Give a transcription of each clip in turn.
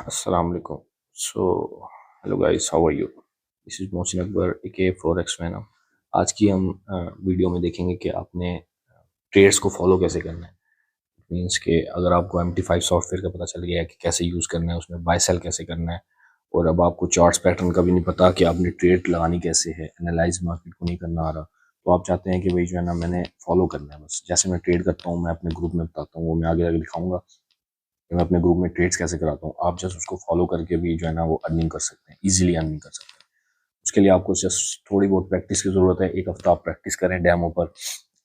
Assalamu alaikum. So, hello guys, how are you? This is Mohsin Akbar AK forex man. आज की हम video में देखेंगे कि आपने ट्रेड्स को फॉलो कैसे करना है। मींस कि अगर आपको MT5 सॉफ्टवेयर का पता चल गया है कि कैसे यूज़ करना है, उसमें बाय सेल कैसे करना है, और अब आपको चार्ट्स पैटर्न का भी नहीं पता कि आपने ट्रेड लगानी कैसे है, एनालाइज मार्केट को नहीं करना आ रहा, तो आप चाहते हैं कि भाई जो है ना मैंने फॉलो करना है, बस जैसे मैं ट्रेड करता हूँ मैं अपने ग्रुप में बताता हूँ, वो मैं आगे आगे दिखाऊंगा कि मैं अपने ग्रुप में ट्रेड्स कैसे कराता हूँ। आप जस्ट उसको फॉलो करके भी जो है ना वो अर्निंग कर सकते हैं, इजीली अर्निंग कर सकते हैं। उसके लिए आपको जस्ट थोड़ी बहुत प्रैक्टिस की ज़रूरत है। एक हफ्ता आप प्रैक्टिस करें डैमो पर,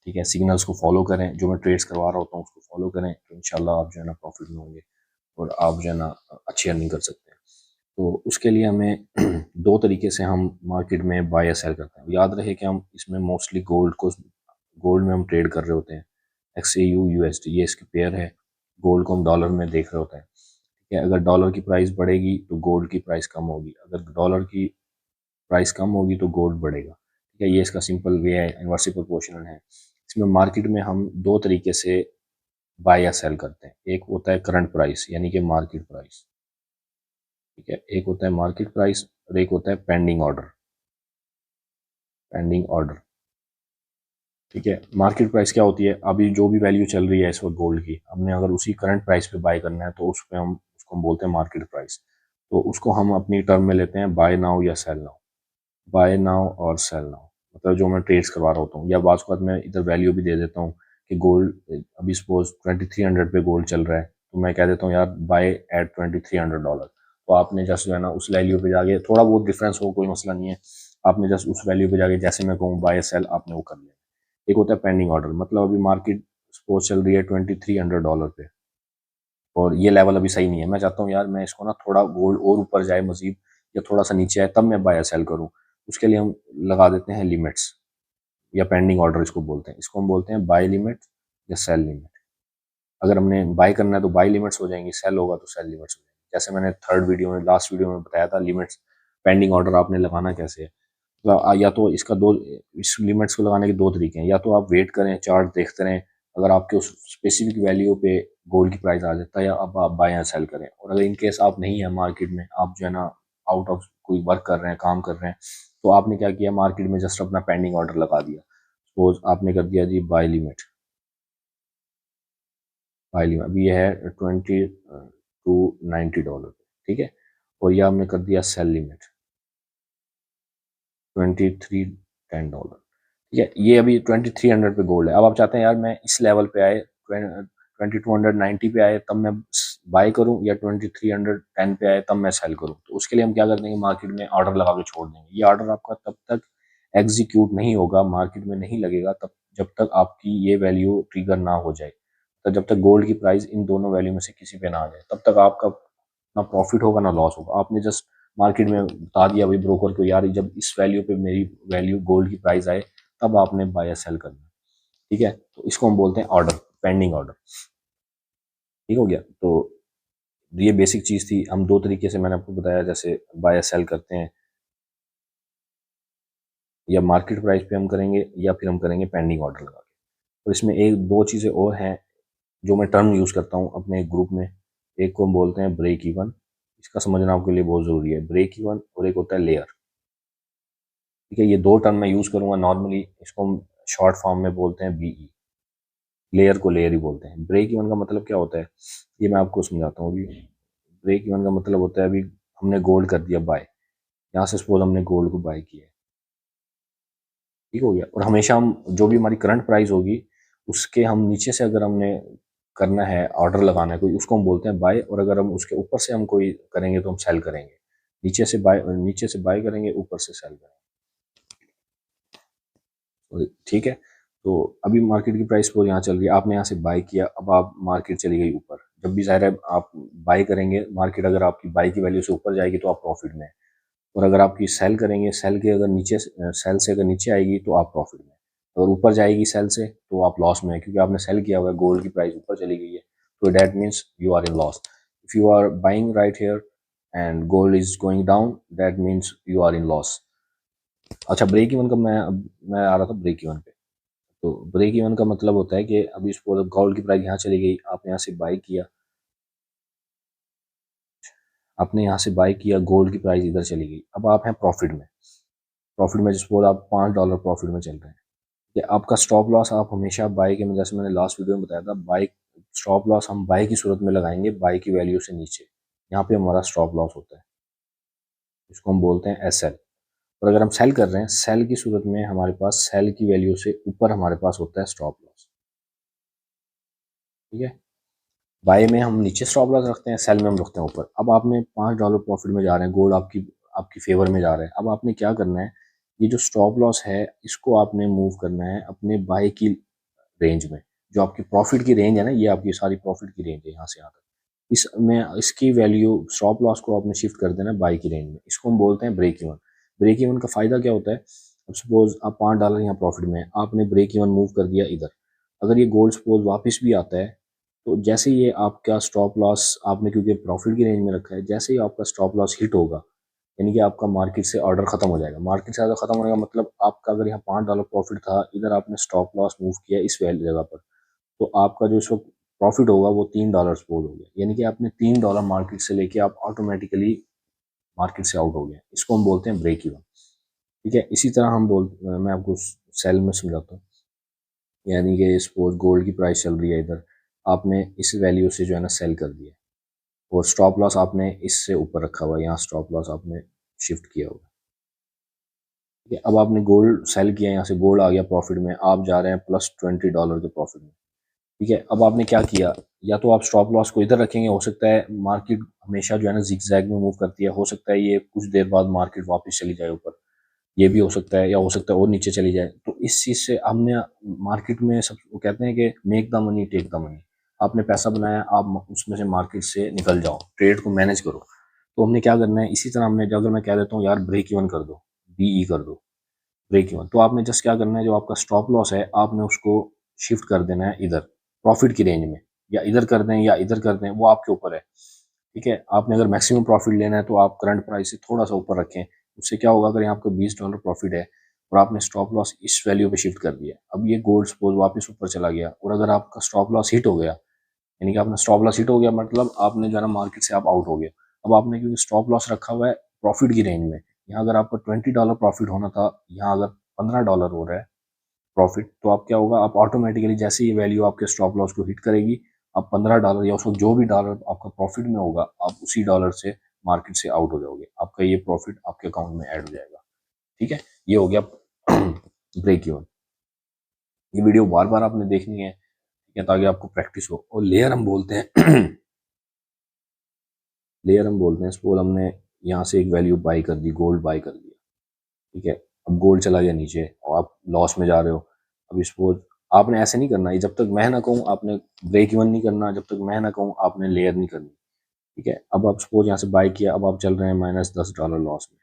ठीक है, सिग्नल्स को फॉलो करें, जो मैं ट्रेड्स करवा रहा होता हूँ उसको फॉलो करें, तो इंशाल्लाह आप जो है ना प्रॉफिट में होंगे और आप जो है ना अच्छी अर्निंग कर सकते हैं। तो उसके लिए हमें दो तरीके से हम मार्केट में बाय या सेल करते हैं। याद रहे कि हम इसमें मोस्टली गोल्ड में हम ट्रेड कर रहे होते हैं। XAU USD ये इसकी पेयर है। गोल्ड को हम डॉलर में देख रहे होते हैं, ठीक है। अगर डॉलर की प्राइस बढ़ेगी तो गोल्ड की प्राइस कम होगी, अगर डॉलर की प्राइस कम होगी तो गोल्ड बढ़ेगा, ठीक है। ये इसका सिंपल वे है, इन्वर्सली प्रोपोर्शनल है। इसमें मार्केट में हम दो तरीके से बाय या सेल करते हैं। एक होता है करंट प्राइस यानी कि मार्केट प्राइस, ठीक है। एक होता है मार्केट प्राइस और एक होता है पेंडिंग ऑर्डर, ठीक है। मार्केट प्राइस क्या होती है? अभी जो भी वैल्यू चल रही है इस वक्त गोल्ड की, हमने अगर उसी करंट प्राइस पे बाय करना है तो उस पे हम उसको हम बोलते हैं मार्केट प्राइस। तो उसको हम अपनी टर्म में लेते हैं बाय नाउ या सेल नाउ, बाय नाउ और सेल नाउ। मतलब जो मैं ट्रेड्स करवा रहा होता हूँ, या बात मैं इधर वैल्यू भी दे देता हूँ कि गोल्ड अभी सपोज 2300 पे गोल्ड चल रहा है, तो मैं कह देता हूँ यार बाय एट $2300। तो आपने जस्ट जो है ना उस वैल्यू पे जाके, थोड़ा बहुत डिफरेंस हो कोई मसला नहीं है, आपने जस्ट उस वैल्यू पे जाके जैसे मैं कहूँ बाय सेल आपने वो कर लिया। एक होता है पेंडिंग ऑर्डर, मतलब अभी मार्केट सपोज चल रही है $2300 पे और ये लेवल अभी सही नहीं है, मैं चाहता हूँ यार मैं इसको ना थोड़ा गोल्ड और ऊपर जाए मजीद, या थोड़ा सा नीचे आए तब मैं बाय सेल करूँ। उसके लिए हम लगा देते हैं लिमिट्स, या पेंडिंग ऑर्डर इसको बोलते हैं। इसको हम बोलते हैं बाय लिमिट या सेल लिमिट। अगर हमने बाय करना है तो बाय लिमिट्स हो जाएंगी, सेल होगा तो सेल लिमिट्स हो जाएंगी। जैसे मैंने लास्ट वीडियो में बताया था, लिमिट्स पेंडिंग ऑर्डर आपने लगाना कैसे है। तो या तो इसका दो इस लिमिट्स को लगाने के दो तरीके हैं। या तो आप वेट करें, चार्ट देखते रहें, अगर आपके उस स्पेसिफिक वैल्यू पे गोल्ड की प्राइस आ जाता है, या अब आप बाय या सेल करें। और अगर इन केस आप नहीं है मार्केट में, आप जो है ना आउट ऑफ कोई वर्क कर रहे हैं, काम कर रहे हैं, तो आपने क्या किया, मार्केट में जस्ट अपना पेंडिंग ऑर्डर लगा दिया। सपोज आपने कर दिया जी बाय लिमिट अभी ये है $2290, ठीक है। और ये हमने कर दिया सेल लिमिट $2310, ठीक है। ये अभी 2300 पे गोल्ड है। अब आप चाहते हैं यार मैं इस लेवल पे आए, 2290 पे आए तब मैं बाय करूं, या 2310 पे आए तब मैं सेल करूं। तो उसके लिए हम क्या कर देंगे, मार्केट में ऑर्डर लगा के छोड़ देंगे। ये ऑर्डर आपका तब तक एग्जीक्यूट नहीं होगा, मार्केट में नहीं लगेगा तब जब तक आपकी ये वैल्यू ट्रिगर ना हो जाए। तो जब तक गोल्ड की प्राइस इन दोनों वैल्यू में से किसी पे ना आ जाए, तब तक आपका ना प्रॉफिट होगा ना लॉस होगा। आपने जस्ट मार्केट में बता दिया भाई ब्रोकर को, यार जब इस वैल्यू पे मेरी वैल्यू गोल्ड की प्राइस आए तब आपने बाय या सेल करना है, ठीक है। तो इसको हम बोलते हैं ऑर्डर, पेंडिंग ऑर्डर, ठीक हो गया। तो ये बेसिक चीज़ थी। हम दो तरीके से मैंने आपको बताया, जैसे बाय या सेल करते हैं, या मार्केट प्राइस पे हम करेंगे, या फिर हम करेंगे पेंडिंग ऑर्डर लगा के। तो इसमें एक दो चीज़ें और हैं जो मैं टर्म यूज़ करता हूँ अपने ग्रुप में। एक को हम बोलते हैं ब्रेक इवन, इसका समझना आपके लिए बहुत ज़रूरी है, ब्रेक इवन। और एक होता है लेयर, ठीक है। ये दो टर्म मैं यूज़ करूँगा नॉर्मली। इसको हम शॉर्ट फॉर्म में बोलते हैं BE। लेयर को लेयर ही बोलते हैं। ब्रेक इवन का मतलब क्या होता है, ये मैं आपको समझाता हूँ अभी। ब्रेक इवन का मतलब होता है, अभी हमने गोल्ड कर दिया बाय, यहाँ से सपोज हमने गोल्ड को बाय किया है, ठीक हो गया। और हमेशा हम जो भी हमारी करंट प्राइस होगी उसके हम नीचे से अगर हमने करना है, ऑर्डर लगाना है कोई, उसको हम बोलते हैं बाय। और अगर हम उसके ऊपर से हम कोई करेंगे तो हम सेल करेंगे। नीचे से बाय करेंगे, ऊपर से सेल करेंगे, ठीक है। तो अभी मार्केट की प्राइस पर यहाँ चल रही है, आपने यहाँ से बाय किया, अब आप मार्केट चली गई ऊपर। जब भी ज़ाहिर है आप बाय करेंगे, मार्केट अगर आपकी बाय की वैल्यू से ऊपर जाएगी तो आप प्रॉफिट में हैं। और अगर आपकी सेल करेंगे, सेल से अगर नीचे आएगी तो आप प्रॉफिट में। अगर ऊपर जाएगी सेल से तो आप लॉस में है, क्योंकि आपने सेल किया हुआ है, गोल्ड की प्राइस ऊपर चली गई है, तो that means you are in loss. If you are buying right here and gold is going down, that means you are in loss. अच्छा, ब्रेक इवन का मैं आ रहा था ब्रेक इवन पे। तो ब्रेक इवन का मतलब होता है कि अभी सपोज गोल्ड की प्राइस यहाँ चली गई, आपने यहाँ से बाई किया, आपने यहाँ से बाय किया, गोल्ड की प्राइस इधर चली गई, अब आप हैं प्रॉफिट में सपोज आप $5 प्रॉफिट में चल रहे हैं। कि आपका स्टॉप लॉस आप हमेशा बाय के, जैसे मैंने लास्ट वीडियो में बताया था, बाय स्टॉप लॉस हम बाय की सूरत में लगाएंगे, बाय की वैल्यू से नीचे, यहाँ पे हमारा स्टॉप लॉस होता है, इसको हम बोलते हैं एस एल। और अगर हम सेल कर रहे हैं, सेल की सूरत में हमारे पास सेल की वैल्यू से ऊपर हमारे पास होता है स्टॉप लॉस। ठीक है, बाय में हम नीचे स्टॉप लॉस रखते हैं, सेल में हम रखते हैं ऊपर। अब आपने $5 प्रॉफिट में जा रहे हैं, गोल्ड आपकी आपकी फेवर में जा रहा है। अब आपने क्या करना है, ये जो स्टॉप लॉस है इसको आपने मूव करना है अपने बाय की रेंज में। जो आपकी प्रॉफिट की रेंज है ना, ये आपकी सारी प्रॉफिट की रेंज है, यहाँ से आकर इसमें इसकी वैल्यू स्टॉप लॉस को आपने शिफ्ट कर देना बाय की रेंज में। इसको हम बोलते हैं ब्रेक इवन। ब्रेक इवन का फ़ायदा क्या होता है, अब सपोज आप $5 यहाँ प्रॉफिट में है, आपने ब्रेक इवन मूव कर दिया इधर। अगर ये गोल्ड सपोज वापस भी आता है, तो जैसे ये आपका स्टॉप लॉस आपने क्योंकि प्रॉफिट की रेंज में रखा है, जैसे ही आपका स्टॉप लॉस हिट होगा, यानी कि आपका मार्केट से ऑर्डर खत्म हो जाएगा। मार्केट से ऑर्डर खत्म होने का मतलब आपका अगर यहाँ $5 प्रॉफिट था, इधर आपने स्टॉप लॉस मूव किया इस वैल्यू जगह पर, तो आपका जो इस वक्त प्रॉफिट होगा वो $3 सपोज हो गया, यानी कि आपने $3 मार्केट से लेके आप ऑटोमेटिकली मार्केट से आउट हो गए। इसको हम बोलते हैं ब्रेक इवन। ठीक है, इसी तरह मैं आपको सेल में समझाता हूँ। यानी कि सपोज गोल्ड की प्राइस चल रही है इधर, आपने इस वैल्यू से जो है ना सेल कर दिया, और स्टॉप लॉस आपने इससे ऊपर रखा हुआ है, यहाँ स्टॉप लॉस आपने शिफ्ट किया हुआ है। ठीक है, अब आपने गोल्ड सेल किया, यहाँ से गोल्ड आ गया प्रॉफिट में, आप जा रहे हैं +$20 के प्रॉफिट में। ठीक है, अब आपने क्या किया, या तो आप स्टॉप लॉस को इधर रखेंगे, हो सकता है मार्केट हमेशा जो है ना जिगजैग में मूव करती है, हो सकता है ये कुछ देर बाद मार्केट वापस चली जाए ऊपर, ये भी हो सकता है, या हो सकता है और नीचे चली जाए। तो इस चीज़ से हमने मार्केट में सब वो कहते हैं कि make the money take the money. आपने पैसा बनाया, आप उसमें से मार्केट से निकल जाओ, ट्रेड को मैनेज करो। तो हमने क्या करना है, इसी तरह हमने, अगर मैं कह देता हूँ यार ब्रेक इवन कर दो, बीई कर दो, ब्रेक इवन, तो आपने जस्ट क्या करना है, जो आपका स्टॉप लॉस है आपने उसको शिफ्ट कर देना है इधर प्रॉफिट की रेंज में, या इधर कर दें या इधर कर दें, वो आपके ऊपर है। ठीक है, आपने अगर मैक्सिमम प्रॉफिट लेना है तो आप करंट प्राइस से थोड़ा सा ऊपर रखें। उससे क्या होगा, अगर यहाँ आपको $20 प्रॉफिट है और आपने स्टॉप लॉस इस वैल्यू पे शिफ्ट कर दिया, अब ये गोल्ड सपोज वापस ऊपर चला गया, और अगर आपका स्टॉप लॉस हिट हो गया, यानी कि आपने स्टॉप लॉस हिट हो गया मतलब आपने जो है ना मार्केट से आप आउट हो गए। अब आपने क्योंकि स्टॉप लॉस रखा हुआ है प्रॉफिट की रेंज में, यहाँ अगर आपको $20 प्रॉफिट होना था, यहाँ अगर $15 हो रहा है प्रॉफिट, तो आप क्या होगा, आप ऑटोमेटिकली जैसे ये वैल्यू आपके स्टॉप लॉस को हिट करेगी, आप $15 या उसको जो भी डॉलर आपका प्रॉफिट में होगा, आप उसी डॉलर से मार्केट से आउट हो जाओगे, आपका ये प्रॉफिट आपके अकाउंट में ऐड हो जाएगा। ठीक है, ये हो गया ब्रेक इवन। ये वीडियो बार बार आपने देखनी है, ठीक है, ताकि आपको प्रैक्टिस हो। और लेयर हम बोलते हैं लेयर हम बोलते हैं, सपोज हमने यहाँ से एक वैल्यू बाई कर दी, गोल्ड बाई कर दिया। ठीक है, अब गोल्ड चला गया नीचे और आप लॉस में जा रहे हो। अब सपोज आपने ऐसे नहीं करना, ये जब तक मैं ना कहूँ आपने ब्रेक इवन नहीं करना, जब तक मैं ना कहूँ आपने लेयर नहीं करनी। ठीक है, अब आप सपोज यहाँ से बाई किया, अब आप चल रहे हैं -$10 लॉस में।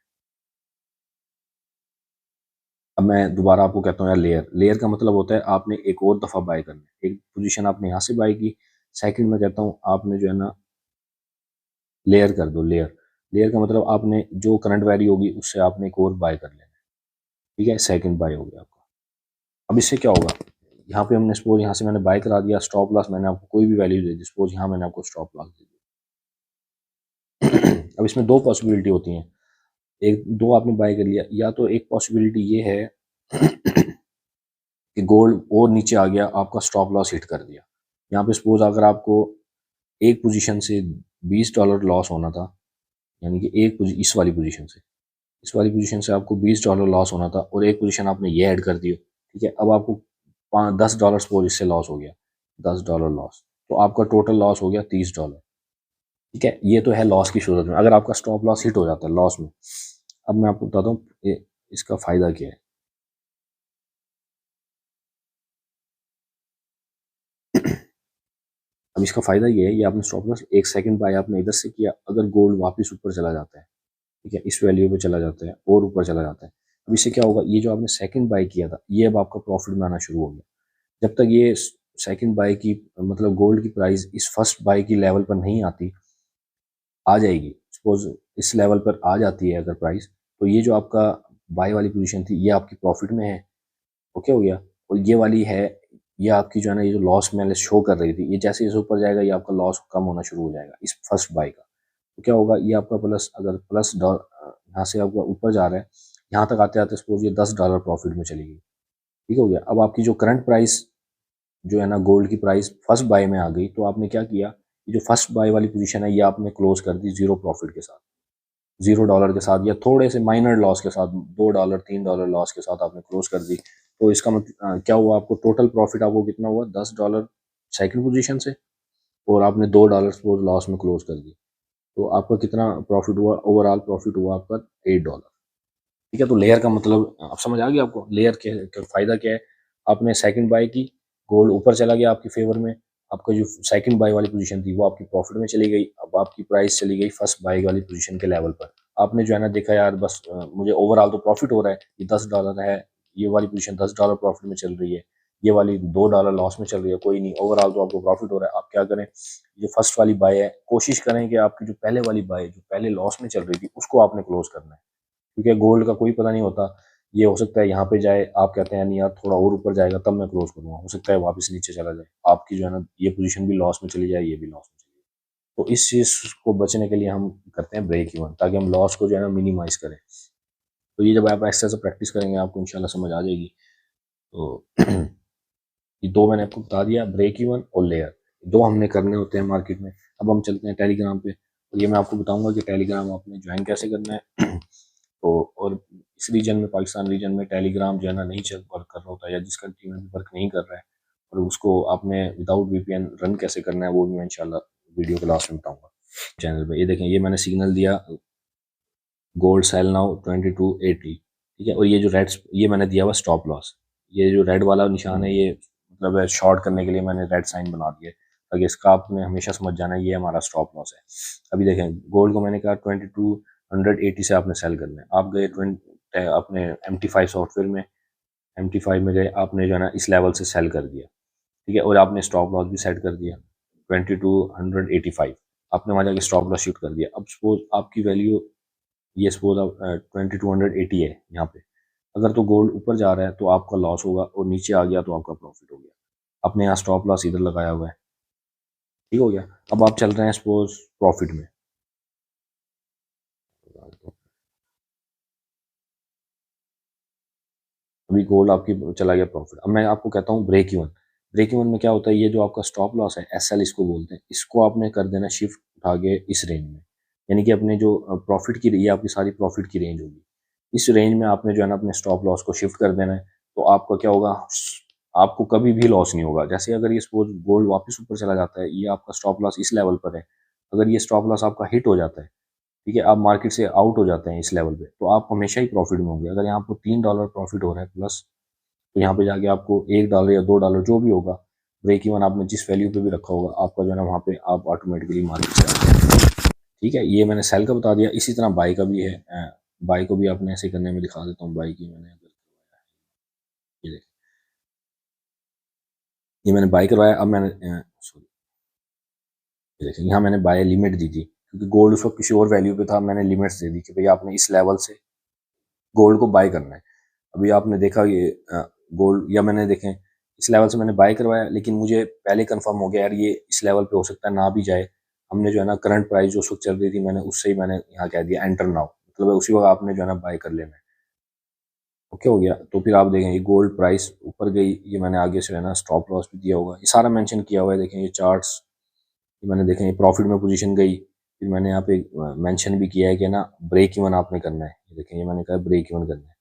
अब मैं दोबारा आपको कहता हूँ यार, लेयर लेयर का मतलब होता है आपने एक और दफ़ा बाय करना है, एक पोजीशन आपने यहाँ से बाय की, सेकंड में कहता हूँ आपने जो है ना लेयर कर दो, लेयर। लेयर का मतलब आपने जो करंट वैल्यू होगी उससे आपने एक और बाय कर लेना है। ठीक है, सेकंड बाय हो गया आपका। अब इससे क्या होगा, यहाँ पे हमने सपोज यहाँ से मैंने बाय करा दिया, स्टॉप लॉस मैंने आपको कोई भी वैल्यू दे दी, सपोज यहाँ मैंने आपको स्टॉप लॉस दे दी। अब इसमें दो पॉसिबिलिटी होती हैं, एक दो आपने बाय कर लिया, या तो एक पॉसिबिलिटी ये है कि गोल्ड और नीचे आ गया, आपका स्टॉप लॉस हिट कर दिया। यहाँ पे सपोज अगर आपको एक पोजीशन से $20 लॉस होना था, यानी कि इस वाली पोजीशन से, इस वाली पोजीशन से आपको $20 लॉस होना था, और एक पोजीशन आपने ये ऐड कर दी। ठीक है, अब आपको $10 सपोज इससे लॉस हो गया, $10 लॉस, तो आपका टोटल लॉस हो गया $30। ठीक है, ये तो है लॉस की सूरत में, अगर आपका स्टॉप लॉस हिट हो जाता है लॉस में। अब मैं आपको बताता हूँ इसका फ़ायदा क्या है। अब इसका फ़ायदा ये है, ये आपने स्टॉप लॉस एक सेकंड बाय आपने इधर से किया, अगर गोल्ड वापस ऊपर चला जाता है, ठीक है, इस वैल्यू पे चला जाता है और ऊपर चला जाता है, अब इससे क्या होगा, ये जो आपने सेकंड बाय किया था ये अब आपका प्रॉफिट में आना शुरू हो गया। जब तक ये सेकंड बाय की मतलब गोल्ड की प्राइस इस फर्स्ट बाय की लेवल पर नहीं आती, आ जाएगी सपोज इस लेवल पर आ जाती है अगर प्राइस, तो ये जो आपका बाय वाली पोजीशन थी ये आपकी प्रॉफिट में है। ओके हो गया, और ये वाली है, ये आपकी जो है ना, ये जो लॉस मैंने शो कर रही थी, ये जैसे इस ऊपर जाएगा ये आपका लॉस कम होना शुरू हो जाएगा इस फर्स्ट बाय का। तो क्या होगा, ये आपका प्लस, अगर प्लस यहाँ से आपका ऊपर जा रहा है, यहाँ तक आते आते सपोज ये $10 प्रॉफिट में चली गई, ठीक हो गया। अब आपकी जो करंट प्राइस जो है ना गोल्ड की प्राइस फर्स्ट बाय में आ गई, तो आपने क्या किया, ये जो फर्स्ट बाय वाली पोजीशन है ये आपने क्लोज कर दी जीरो प्रॉफिट के साथ, $0 के साथ, या थोड़े से माइनर लॉस के साथ, $2 $3 लॉस के साथ आपने क्लोज कर दी। तो इसका मतलब क्या हुआ, आपको टोटल प्रॉफिट आपको कितना हुआ, $10 सेकंड पोजीशन से, और आपने $2 सपोज लॉस में क्लोज कर दी। तो आपका कितना प्रॉफिट हुआ, ओवरऑल प्रॉफिट हुआ आपका $8। ठीक है, तो लेयर का मतलब अब समझ आ गया आपको, लेयर के फायदा क्या है। आपने सेकंड बाय की, गोल्ड ऊपर चला गया आपकी फेवर में, आपका जो सेकंड बाय वाली पोजीशन थी वो आपकी प्रॉफिट में चली गई, अब आपकी प्राइस चली गई फर्स्ट बाय वाली पोजीशन के लेवल पर। आपने जो है ना देखा यार बस मुझे ओवरऑल तो प्रॉफिट हो रहा है, ये $10 है, ये वाली पोजीशन $10 प्रॉफिट में चल रही है, ये वाली $2 लॉस में चल रही है, कोई नहीं, ओवरऑल तो आपको प्रॉफिट हो रहा है। आप क्या करें, जो फर्स्ट वाली बाय है कोशिश करें कि आपकी जो पहले वाली बाय जो पहले लॉस में चल रही थी उसको आपने क्लोज करना है, क्योंकि गोल्ड का कोई पता नहीं होता, ये हो सकता है यहाँ पे जाए, आप कहते हैं नहीं यार थोड़ा और ऊपर जाएगा तब मैं क्लोज करूंगा, हो सकता है वापस नीचे चला जाए, आपकी जो है ना ये पोजीशन भी लॉस में चली जाए, ये भी लॉस में चली जाए। तो इस चीज़ को बचने के लिए हम करते हैं ब्रेक इवन, ताकि हम लॉस को जो है ना मिनिमाइज करें। तो ये जब आप ऐसे ऐसे प्रैक्टिस करेंगे आपको इंशाल्लाह समझ आ जाएगी। तो ये दो मैंने आपको बता दिया, ब्रेक इवन और लेयर, दो हमने करने होते हैं मार्केट में। अब हम चलते हैं टेलीग्राम पे, और ये मैं आपको बताऊंगा कि टेलीग्राम आपने ज्वाइन कैसे करना है। तो और इस रीजन में, पाकिस्तान रीजन में टेलीग्राम जो है ना नहीं चल वर्क कर रहा होता है, या जिस कंट्री में भी वर्क नहीं कर रहा है, और उसको आपने विदाउट वीपीएन रन कैसे करना है वो भी मैं इंशाल्लाह वीडियो के लास्ट में बताऊंगा चैनल पे। ये देखें, ये मैंने सिग्नल दिया गोल्ड सेल नाउ 2280, ठीक है, और ये जो रेड, ये मैंने दिया हुआ स्टॉप लॉस, ये जो रेड वाला निशान है ये मतलब है शॉर्ट करने के लिए मैंने रेड साइन बना दिया है, ताकि इसका आपने हमेशा समझ जाना है ये हमारा स्टॉप लॉस है। अभी देखें गोल्ड को मैंने कहा 2280 से आपने सेल करना है, आप गए 20 अपने MT5 सॉफ्टवेयर में, MT5 में गए, आपने जो है ना इस लेवल से सेल कर दिया, ठीक है, और आपने स्टॉप लॉस भी सेट कर दिया 2285, आपने वहाँ जाके स्टॉप लॉस शूट कर दिया। अब सपोज आपकी वैल्यू ये सपोज आप 2280 है यहाँ पे, अगर तो गोल्ड ऊपर जा रहा है तो आपका लॉस होगा, और नीचे आ गया तो आपका प्रॉफिट हो गया। आपने यहाँ स्टॉप लॉस इधर लगाया हुआ है, ठीक हो गया। अब आप चल रहे हैं सपोज प्रॉफिट में, अभी गोल्ड आपकी चला गया प्रॉफिट। अब मैं आपको कहता हूँ ब्रेक इवन। ब्रेक इवन में क्या होता है, ये जो आपका स्टॉप लॉस है SL इसको बोलते हैं, इसको आपने कर देना शिफ्ट उठा के इस रेंज में, यानी कि अपने जो प्रॉफिट की, ये आपकी सारी प्रॉफिट की रेंज होगी, इस रेंज में आपने जो है ना अपने स्टॉप लॉस को शिफ्ट कर देना है। तो आपका क्या होगा, आपको कभी भी लॉस नहीं होगा। जैसे अगर ये सपोज गोल्ड वापस ऊपर चला जाता है, ये आपका स्टॉप लॉस इस लेवल पर है, अगर ये स्टॉप लॉस आपका हिट हो जाता है, ठीक है, आप मार्केट से आउट हो जाते हैं इस लेवल पे, तो आप हमेशा ही प्रॉफिट में होंगे। अगर यहाँ आपको $3 प्रॉफिट हो रहा है प्लस, तो यहाँ पे जाके आपको $1 या $2 जो भी होगा, ब्रेक इवन आपने जिस वैल्यू पे भी रखा होगा, आपका जो है ना वहाँ पे आप ऑटोमेटिकली मार्केट से आ जाएंगे। ठीक है, ये मैंने सेल का बता दिया। इसी तरह बाई का भी है, बाई को भी आपने ऐसे करने में दिखा देता हूँ। बाई की मैंने अगर ये देखिए, ये मैंने बाई करवाया। अब मैंने सॉरी, ये देखिए यहाँ मैंने बाय लिमिट दी थी, क्योंकि गोल्ड उस वक्त किसी और वैल्यू पे था, मैंने लिमिट्स दे दी कि भाई आपने इस लेवल से गोल्ड को बाय करना है। अभी आपने देखा ये गोल्ड, या मैंने देखें इस लेवल से मैंने बाय करवाया, लेकिन मुझे पहले कंफर्म हो गया यार ये इस लेवल पे हो सकता है ना भी जाए। हमने जो है ना करंट प्राइस जो उस वक्त चल रही थी, मैंने उससे ही मैंने यहाँ कह दिया एंटर नाउ, मतलब उसी वक्त आपने जो है ना बाय कर लेना है। ओके हो गया। तो फिर आप देखें ये गोल्ड प्राइस ऊपर गई, ये मैंने आगे से है ना स्टॉप लॉस भी दिया होगा, ये सारा मेंशन किया हुआ है। देखें ये चार्ट्स, ये मैंने देखें ये प्रॉफिट में पोजीशन गई, फिर मैंने यहाँ पे मेंशन भी किया है कि ना ब्रेक इवन आपने करना है। ये देखें ये मैंने कहा ब्रेक इवन करना है।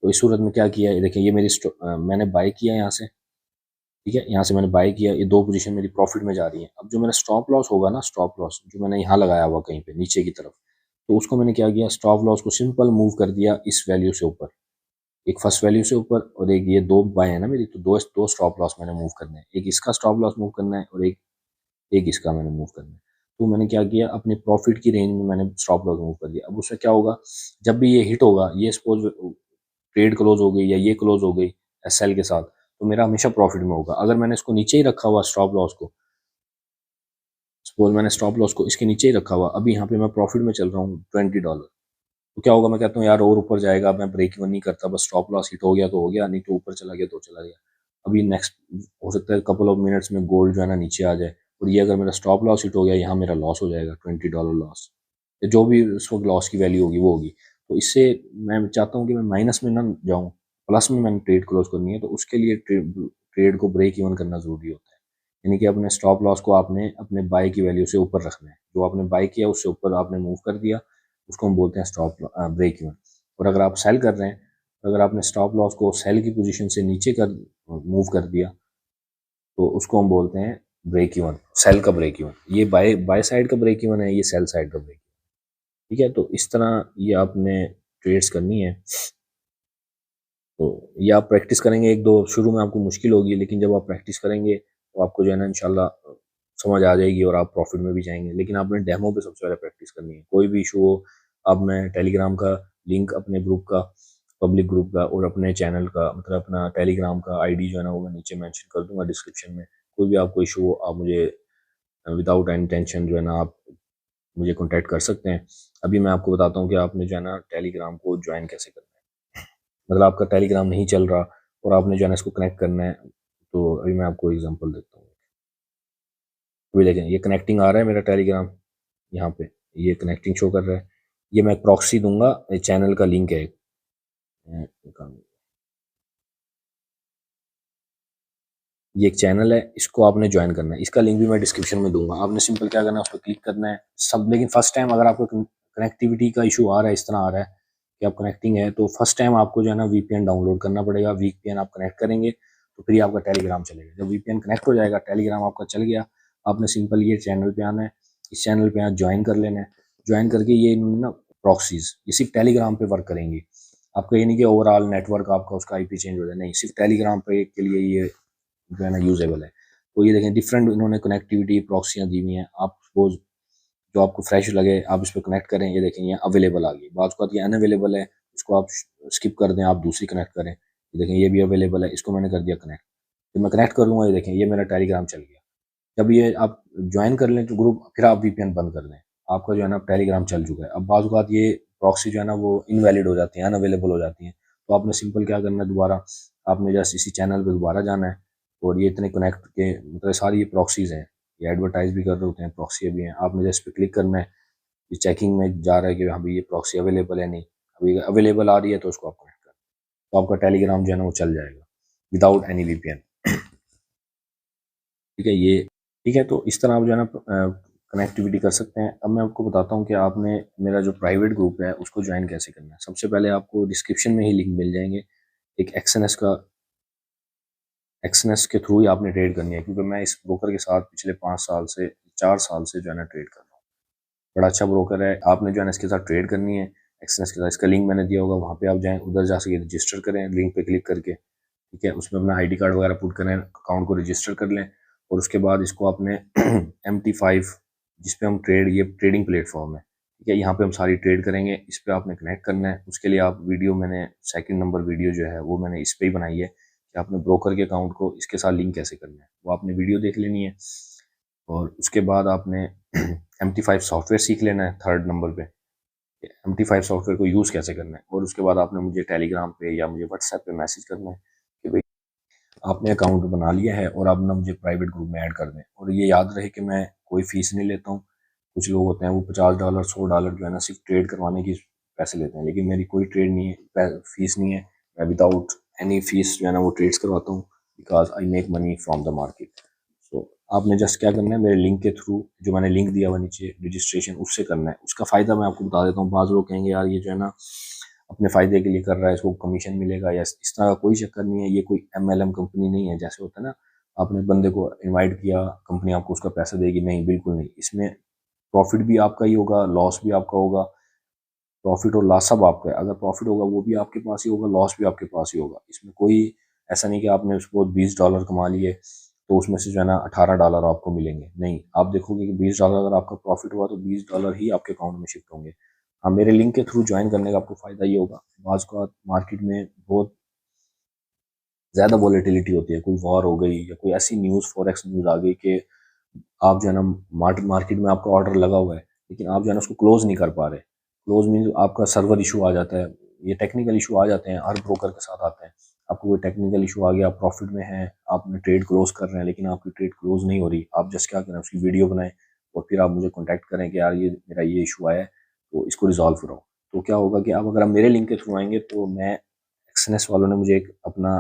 तो इस सूरत में क्या किया है, देखिए ये मेरी मैंने बाय किया है यहाँ से, ठीक है, यहाँ से मैंने बाय किया, ये दो पोजीशन मेरी प्रॉफिट में जा रही है। अब जो मेरा स्टॉप लॉस होगा ना, स्टॉप लॉस जो मैंने यहाँ लगाया हुआ कहीं पे नीचे की तरफ, तो उसको मैंने क्या किया, स्टॉप लॉस को सिंपल मूव कर दिया इस वैल्यू से ऊपर, एक फर्स्ट वैल्यू से ऊपर, और एक ये दो बाय है ना मेरी, तो दो दो स्टॉप लॉस मैंने मूव करना है, एक इसका स्टॉप लॉस मूव करना है और एक एक इसका मैंने मूव करना है। तो मैंने क्या किया, अपने प्रॉफिट की रेंज में मैंने स्टॉप लॉस मूव कर दिया। अब उससे क्या होगा, जब भी ये हिट होगा, ये सपोज ट्रेड क्लोज हो गई या ये क्लोज हो गई SL के साथ, तो मेरा हमेशा प्रॉफिट में होगा। अगर मैंने इसको नीचे ही रखा हुआ स्टॉप लॉस को, सपोज मैंने स्टॉप लॉस को इसके नीचे ही रखा हुआ, अभी यहाँ पे मैं प्रॉफिट में चल रहा हूँ $20, तो क्या होगा, मैं कहता हूँ यार और ऊपर जाएगा, मैं ब्रेक इवन नहीं करता, बस स्टॉप लॉस हिट हो गया तो हो गया, नहीं तो ऊपर चला गया तो चला गया। अभी नेक्स्ट हो सकता है कपल ऑफ मिनट्स में गोल्ड जो है ना नीचे आ जाए, और ये अगर मेरा स्टॉप लॉस हिट हो गया, यहाँ मेरा लॉस हो जाएगा $20 लॉस। जो भी उस वक्त लॉस की वैल्यू होगी वो होगी। तो इससे मैं चाहता हूँ कि मैं माइनस में ना जाऊँ, प्लस में मैंने ट्रेड क्लोज करनी है, तो उसके लिए ट्रेड को ब्रेक इवन करना ज़रूरी होता है। यानी कि अपने स्टॉप लॉस को आपने अपने बाय की वैल्यू से ऊपर रखना है। जो आपने बाय किया उससे ऊपर आपने मूव कर दिया, उसको हम बोलते हैं स्टॉप ब्रेक इवन। और अगर आप सेल कर रहे हैं, तो अगर आपने स्टॉप लॉस को सेल की पोजीशन से नीचे कर मूव कर दिया, तो उसको हम बोलते हैं ब्रेक इवन, सेल का ब्रेक इवन। ये बाय बाय साइड का ब्रेक इवन है, ये सेल साइड का ब्रेक। ठीक है, तो इस तरह ये आपने ट्रेड्स करनी है। तो ये आप प्रैक्टिस करेंगे एक दो, शुरू में आपको मुश्किल होगी, लेकिन जब आप प्रैक्टिस करेंगे तो आपको जो है ना इंशाल्लाह समझ आ जाएगी और आप प्रॉफिट में भी जाएंगे। लेकिन आपने डेमो पे सबसे पहले प्रैक्टिस करनी है। कोई भी इशू हो, अब मैं टेलीग्राम का लिंक अपने ग्रुप का, पब्लिक ग्रुप का और अपने चैनल का, मतलब अपना टेलीग्राम का आईडी जो है ना वो मैं नीचे मेंशन कर दूंगा डिस्क्रिप्शन में। कोई भी आपको इशू हो, आप मुझे विदाउट एनी टेंशन जो है ना आप मुझे कॉन्टैक्ट कर सकते हैं। अभी मैं आपको बताता हूँ कि आपने जो है ना टेलीग्राम को ज्वाइन कैसे करना है। मतलब आपका टेलीग्राम नहीं चल रहा और आपने जो है ना इसको कनेक्ट करना है, तो अभी मैं आपको एग्जांपल देता हूँ। अभी देखें, ये कनेक्टिंग आ रहा है मेरा टेलीग्राम, यहाँ पे ये कनेक्टिंग शो कर रहा है। ये मैं प्रॉक्सी दूंगा, चैनल का लिंक है एक। ये एक चैनल है, इसको आपने ज्वाइन करना है। इसका लिंक भी मैं डिस्क्रिप्शन में दूंगा। आपने सिंपल क्या करना है, उस पर क्लिक करना है सब। लेकिन फर्स्ट टाइम अगर आपको कनेक्टिविटी का इशू आ रहा है, इस तरह आ रहा है कि आप कनेक्टिंग है, तो फर्स्ट टाइम आपको जो है ना वीपीएन डाउनलोड करना पड़ेगा। वीपीएन आप कनेक्ट करेंगे तो फिर आपका टेलीग्राम चलेगा। जब वीपीएन कनेक्ट हो जाएगा, टेलीग्राम आपका चल गया, आपने सिंपल ये चैनल पे आना है, इस चैनल पे यहाँ ज्वाइन कर लेना है। ज्वाइन करके ये इन्होंने ना प्रॉक्सीज, ये सिर्फ टेलीग्राम पे वर्क करेंगी। आपका ये नहीं कि ओवरऑल नेटवर्क आपका उसका आईपी चेंज हो जाए, नहीं, सिर्फ टेलीग्राम पे के लिए ये जो है ना यूजेबल है। तो ये देखें, डिफरेंट इन्होंने कनेक्टिविटी प्रॉक्सियाँ दी हुई हैं। आप सपोज जो आपको फ्रेश लगे आप इस पर कनेक्ट करें, ये देखें ये अवेलेबल आ गई। बात को ये अनअवेलेबल है, इसको आप स्किप कर दें, आप दूसरी कनेक्ट करें। ये देखें ये भी अवेलेबल है, इसको मैंने कर दिया कनेक्ट। तो मैं कनेक्ट कर लूँगा, ये देखें ये मेरा टेलीग्राम चल गया। जब ये आप ज्वाइन कर लें तो ग्रुप, फिर आप वीपीएन बंद कर दें, आपका जो है ना टेलीग्राम चल चुका है। अब बाज़ औक़ात ये प्रॉक्सी जो है ना वो इनवैलिड हो जाती हैं, अनअवेलेबल हो जाती हैं। तो आपने सिंपल क्या करना है, दोबारा आपने जैसे इसी चैनल पे दोबारा जाना है। और ये इतने कनेक्ट के मतलब सारी ये प्रॉक्सीज़ हैं, ये एडवर्टाइज़ भी कर रहे होते हैं, प्रॉक्सी भी हैं। आपने जैसे पे क्लिक करना है, ये चेकिंग में जा रहा है कि हाँ भाई ये प्रॉक्सी अवेलेबल है, नहीं अभी अवेलेबल आ रही है, तो उसको आप कनेक्ट करें, तो आपका टेलीग्राम जो है ना वो चल जाएगा विदाउट एनी वीपीएन। ठीक है, ये ठीक है। तो इस तरह आप जो है ना कनेक्टिविटी कर सकते हैं। अब मैं आपको बताता हूँ कि आपने मेरा जो प्राइवेट ग्रुप है उसको ज्वाइन कैसे करना है। सबसे पहले आपको डिस्क्रिप्शन में ही लिंक मिल जाएंगे। एक एक्सएनएस का, एक्सएनएस के थ्रू ही आपने ट्रेड करनी है, क्योंकि मैं इस ब्रोकर के साथ पिछले 5 साल से 4 साल से जो है ना ट्रेड कर रहा हूँ। बड़ा अच्छा ब्रोकर है, आपने जो है ना इसके साथ ट्रेड करनी है। एक्सएनएस के साथ इसका लिंक मैंने दिया होगा, वहाँ पे आप जाएँ, उधर जा सके रजिस्टर करें लिंक पे क्लिक करके। ठीक है, उसमें अपना आईडी कार्ड वगैरह पुट करें, अकाउंट को रजिस्टर कर लें। और उसके बाद इसको आपने MT5, जिस पे हम ट्रेड, ये ट्रेडिंग प्लेटफॉर्म है, ठीक है, यहाँ पे हम सारी ट्रेड करेंगे, इस पे आपने कनेक्ट करना है। उसके लिए आप वीडियो, मैंने सेकंड नंबर वीडियो जो है वो मैंने इस पे ही बनाई है कि आपने ब्रोकर के अकाउंट को इसके साथ लिंक कैसे करना है, वो आपने वीडियो देख लेनी है। और उसके बाद आपने MT5 सॉफ्टवेयर सीख लेना है थर्ड नंबर पे, MT5 सॉफ्टवेयर को यूज़ कैसे करना है। और उसके बाद आपने मुझे टेलीग्राम पे या मुझे व्हाट्सएप पे मैसेज करना है कि भाई आपने अकाउंट बना लिया है और आप ना मुझे प्राइवेट ग्रुप में ऐड कर दें। और ये याद रहे कि मैं कोई फीस नहीं लेता हूँ। कुछ लोग होते हैं वो $50 $100 जो है ना सिर्फ ट्रेड करवाने की पैसे लेते हैं, लेकिन मेरी कोई ट्रेड नहीं है, फीस नहीं है। मैं विदाउट एनी फीस जो है ना वो ट्रेड्स करवाता हूँ, because I make money from the market. So आपने जस्ट क्या करना है, मेरे लिंक के थ्रू, जो मैंने लिंक दिया हुआ नीचे रजिस्ट्रेशन, उससे करना है। उसका फ़ायदा मैं आपको बता देता हूँ। बाज़ लोग कहेंगे यार ये जो है ना अपने फ़ायदे के लिए कर रहा है, इसको कमीशन मिलेगा, या इस तरह का कोई चक्कर नहीं है। ये कोई MLM कंपनी नहीं है, जैसे होता है ना आपने बंदे को इनवाइट किया, कंपनी आपको उसका पैसा देगी, नहीं, बिल्कुल नहीं। इसमें प्रॉफिट भी आपका ही होगा, लॉस भी आपका होगा। प्रॉफिट और लॉस सब आपका है। अगर प्रॉफिट होगा वो भी आपके पास ही होगा, लॉस भी आपके पास ही होगा। इसमें कोई ऐसा नहीं कि आपने उसको $20 कमा लिए तो उसमें से जो है ना $18 आपको मिलेंगे, नहीं। आप देखोगे कि $20 अगर आपका प्रॉफिट हुआ तो $20 ही आपके अकाउंट में शिफ्ट होंगे। हाँ, मेरे लिंक के थ्रू ज्वाइन करने का आपको फ़ायदा ये होगा, बाज़ का मार्केट में बहुत ज़्यादा वॉलेटिलिटी होती है, कोई वॉर हो गई या कोई ऐसी न्यूज़, फॉरेक्स न्यूज़ आ गई कि आप जो है ना मार्केट में आपका ऑर्डर लगा हुआ है, लेकिन आप जो है ना उसको क्लोज़ नहीं कर पा रहे। क्लोज़ मीन्स आपका सर्वर इशू आ जाता है। ये टेक्निकल इशू आ जाते हैं, हर ब्रोकर के साथ आते हैं। आपको कोई टेक्निकल इशू आ गया, आप प्रॉफिट में हैं, आपने ट्रेड क्लोज़ कर रहे हैं, लेकिन आपकी ट्रेड क्लोज़ नहीं हो रही। आप जस्ट क्या करें, उसकी वीडियो बनाएँ और फिर आप मुझे कॉन्टैक्ट करें कि यार ये मेरा ये इशू आया है, तो इसको रिजॉल्व कराओ। तो क्या होगा कि अब अगर आप मेरे लिंक के थ्रू आएंगे तो मैं एक्सएनएस वालों ने मुझे एक अपना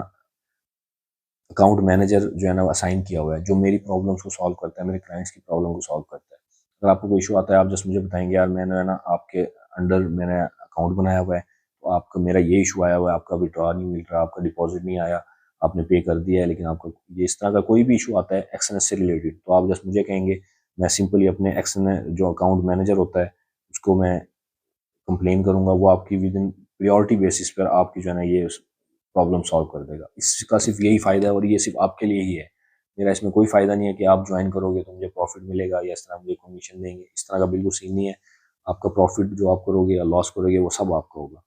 अकाउंट मैनेजर जो है ना असाइन किया हुआ है, जो मेरी प्रॉब्लम्स को सॉल्व करता है, मेरे क्लाइंट्स की प्रॉब्लम को सॉल्व करता है। अगर आपको कोई इशू आता है, आप जस्ट मुझे बताएंगे यार मैंने है ना आपके अंडर मैंने अकाउंट बनाया हुआ है, तो आपका मेरा ये इशू आया हुआ है, आपका विड्रॉ नहीं मिल रहा, आपका डिपॉजिट नहीं आया, आपने पे कर दिया है लेकिन आपका ये इस तरह का कोई भी इशू आता है एक्सएनएस से रिलेटेड, तो आप जस्ट मुझे कहेंगे, मैं सिंपली अपने एक्सएनएस जो अकाउंट मैनेजर होता है उसको मैं कंप्लेन करूंगा, वो आपकी विद इन प्रायोरिटी बेसिस पर आपकी जो है ना ये प्रॉब्लम सॉल्व कर देगा। इसका सिर्फ यही फ़ायदा है और ये सिर्फ आपके लिए ही है। मेरा इसमें कोई फ़ायदा नहीं है कि आप ज्वाइन करोगे तो मुझे प्रॉफिट मिलेगा या इस तरह मुझे कमीशन देंगे, इस तरह का बिल्कुल सीन नहीं है। आपका प्रॉफिट जो आप करोगे या लॉस करोगे वो सब आपका होगा।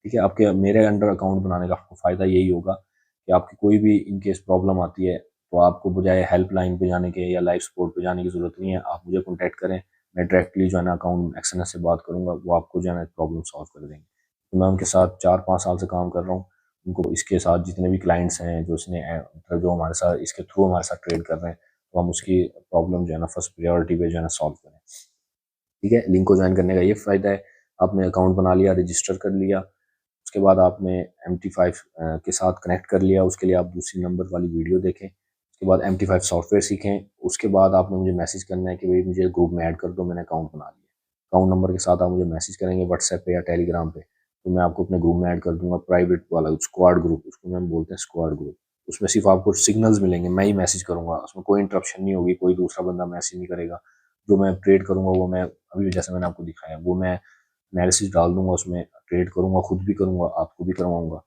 ठीक है, आपके मेरे अंडर अकाउंट बनाने का आपको फ़ायदा यही होगा कि आपकी कोई भी इनकेस प्रॉब्लम आती है तो आपको बजाय हेल्पलाइन पे जाने के या लाइव सपोर्ट पे जाने की ज़रूरत नहीं है, आप मुझे कॉन्टैक्ट करें, मैं डायरेक्टली जो है ना अकाउंट एक्सएनएस से बात करूँगा, वो आपको जो है ना प्रॉब्लम सॉल्व कर देंगे। तो मैं उनके साथ 4-5 साल से काम कर रहा हूँ। उनको इसके साथ जितने भी क्लाइंट्स हैं जो मतलब जो हमारे साथ इसके थ्रू हमारे साथ ट्रेड कर रहे हैं, तो हम उसकी प्रॉब्लम जो है ना फर्स्ट प्रायोरिटी पे जो है ना सॉल्व करें। ठीक है, लिंक को ज्वाइन करने का ये फ़ायदा है, आपने अकाउंट बना लिया, रजिस्टर कर लिया, उसके बाद आपने MT5 के साथ कनेक्ट कर लिया, उसके लिए आप दूसरी नंबर वाली वीडियो देखें, उसके बाद MT5 सॉफ्टवेयर सीखें, उसके बाद आपने मुझे मैसेज करना है कि भाई मुझे ग्रुप में ऐड कर दो, मैंने अकाउंट बना लिया। अकाउंट नंबर के साथ आप मुझे मैसेज करेंगे व्हाट्सएप पे या टेलीग्राम पे, तो मैं आपको अपने ग्रुप में ऐड कर दूंगा, प्राइवेट वाला स्क्वाड ग्रुप, उसको हम बोलते हैं स्क्वाड ग्रुप। उसमें सिर्फ आपको सिग्नल्स मिलेंगे, मैं ही मैसेज करूंगा, उसमें कोई इंटरप्शन नहीं होगी, कोई दूसरा बंदा मैसेज नहीं करेगा। जो मैं ट्रेड करूंगा वो मैं अभी जैसे मैंने आपको दिखाया वो मैं एनालिसिस डाल दूंगा, उसमें ट्रेड करूंगा, खुद भी करूंगा, आपको भी करवाऊंगा।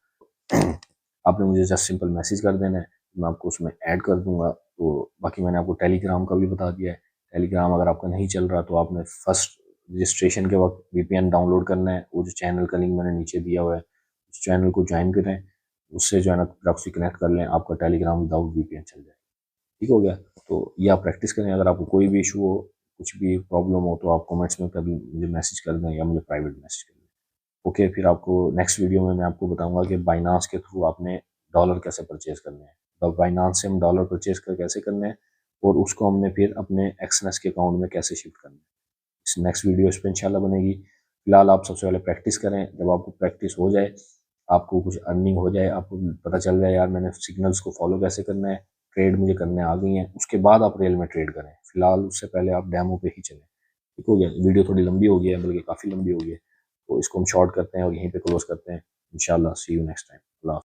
आपने मुझे जस्ट सिंपल मैसेज कर देना है, मैं आपको उसमें ऐड कर दूंगा। तो बाकी मैंने आपको टेलीग्राम का भी बता दिया है, टेलीग्राम अगर आपका नहीं चल रहा तो आपने फर्स्ट रजिस्ट्रेशन के वक्त VPN डाउनलोड करना है, वो जो चैनल का लिंक मैंने नीचे दिया हुआ है उस चैनल को ज्वाइन करें, उससे जो है ना प्रॉक्सी कनेक्ट कर लें, आपका टेलीग्राम विदाउट VPN चल जाए। ठीक हो गया, तो ये आप प्रैक्टिस करें। अगर आपको कोई भी इशू हो, कुछ भी प्रॉब्लम हो तो आप कमेंट्स में कभी मुझे मैसेज कर दें या मुझे प्राइवेट मैसेज कर दें। ओके, फिर आपको नेक्स्ट वीडियो में मैं आपको बताऊंगा कि बाइनांस के थ्रू आपने डॉलर कैसे परचेज करने हैं, तो बाइनांस से हम डॉलर परचेज कर कैसे करने हैं और उसको हमने फिर अपने एक्सएनएस के अकाउंट में कैसे शिफ्ट करना है। इस नेक्स्ट वीडियो इस पर इंशाल्लाह बनेगी। फिलहाल आप सबसे पहले प्रैक्टिस करें, जब आपको प्रैक्टिस हो जाए, आपको कुछ अर्निंग हो जाए, आपको पता चल जाए यार मैंने सिग्नल्स को फॉलो कैसे करना है, ट्रेड मुझे करने आ गई हैं, उसके बाद आप रियल में ट्रेड करें। फिलहाल उससे पहले आप डेमो पे ही चलें। ठीक हो गया, वीडियो थोड़ी लंबी हो गई है, बल्कि काफ़ी लंबी हो गई है, तो इसको हम शॉर्ट करते हैं और यहीं पे क्लोज करते हैं। इंशाल्लाह सी यू नेक्स्ट टाइम।